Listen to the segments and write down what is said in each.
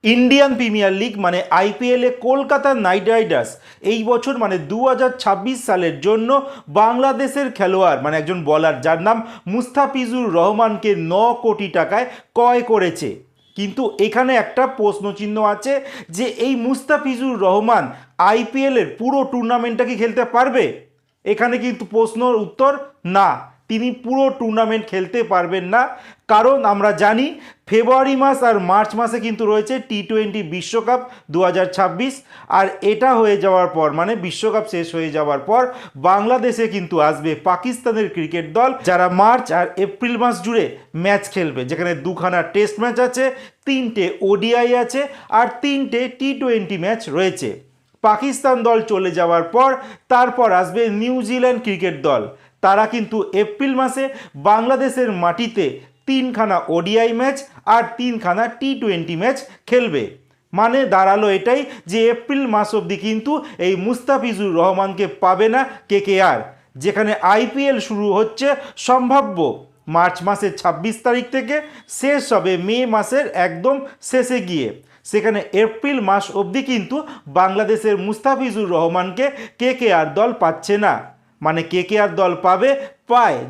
Indian premier league মানে আইপিএলে Kolkata night Riders এই বছর মানে 2026 সালের জন্য বাংলাদেশের খেলোয়াড় মানে একজন বলার যার নাম মুস্তাফিজুর রহমানকে 9 কোটি টাকায় ক্রয় করেছে। কিন্তু এখানে একটা প্রশ্নচিহ্ন আছে যে এই মুস্তাফিজুর রহমান আইপিএলের পুরো টুর্নামেন্টটা কি খেলতে পারবে? এখানে কিন্তু প্রশ্নর উত্তর না, তিনি পুরো টুর্নামেন্ট খেলতে পারবেন না। কারণ আমরা জানি ফেব্রুয়ারি মাস আর মার্চ মাসে কিন্তু রয়েছে টি-20 বিশ্বকাপ 2026, আর এটা হয়ে যাওয়ার পর মানে বিশ্বকাপ শেষ হয়ে যাওয়ার পর বাংলাদেশে কিন্তু আসবে পাকিস্তানের ক্রিকেট দল, যারা মার্চ আর এপ্রিল মাস জুড়ে ম্যাচ খেলবে, যেখানে দুখানা টেস্ট ম্যাচ আছে, 3টে ওডিআই আছে আর 3টে টি-20 ম্যাচ রয়েছে। পাকিস্তান দল চলে যাওয়ার পর তারপর আসবে নিউজিল্যান্ড ক্রিকেট দল, তারা কিন্তু এপ্রিল মাসে বাংলাদেশের মাটিতে 3খানা ওডিআই ম্যাচ আর 3খানা টি-20 ম্যাচ খেলবে। মানে দাঁড়ালো এটাই যে এপ্রিল মাস অবধি কিন্তু এই মুস্তাফিজুর রহমানকে পাবে না কেকেআর, যেখানে আইপিএল শুরু হচ্ছে সম্ভাব্য মার্চ মাসের 26 তারিখ থেকে, শেষ হবে মে মাসের একদম শেষে গিয়ে। সেখানে এপ্রিল মাস অবধি কিন্তু বাংলাদেশের মুস্তাফিজুর রহমানকে কেকেআর দল পাচ্ছে না। মানে কেকেআর দল পাবে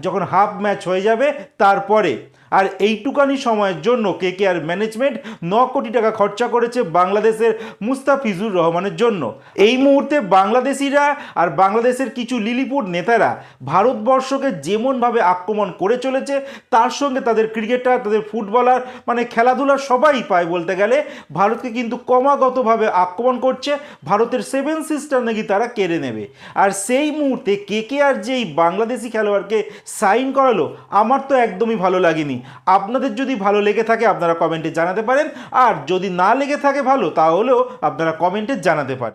যখন হাফ ম্যাচ হয়ে যাবে তারপরে। আর এইটুকানি সময়ের জন্য কেকেআর ম্যানেজমেন্ট 9 কোটি টাকা খরচা করেছে বাংলাদেশের মুস্তাফিজুর রহমানের জন্য। এই মুহূর্তে বাংলাদেশিরা আর বাংলাদেশের কিছু লিলিপুট নেতারা ভারতবর্ষকে যেমনভাবে আক্রমণ করে চলেছে, তার সঙ্গে তাদের ক্রিকেটার, তাদের ফুটবলার মানে খেলাধুলার সবাই পায় বলতে গেলে ভারতকে কিন্তু ক্রমাগতভাবে আক্রমণ করছে। ভারতের 7 সিস্টার নাকি তারা কেড়ে নেবে। আর সেই মুহূর্তে কেকেআর যেই বাংলাদেশি খেলোয়াড়কে সাইন করালো, আমার তো একদমই ভালো লাগেনি। আপনাদের যদি ভালো লেগে থাকে আপনারা কমেন্টে জানাতে পারেন, আর যদি না লেগে থাকে ভালো তাহলেও আপনারা কমেন্টে জানাতে পারেন।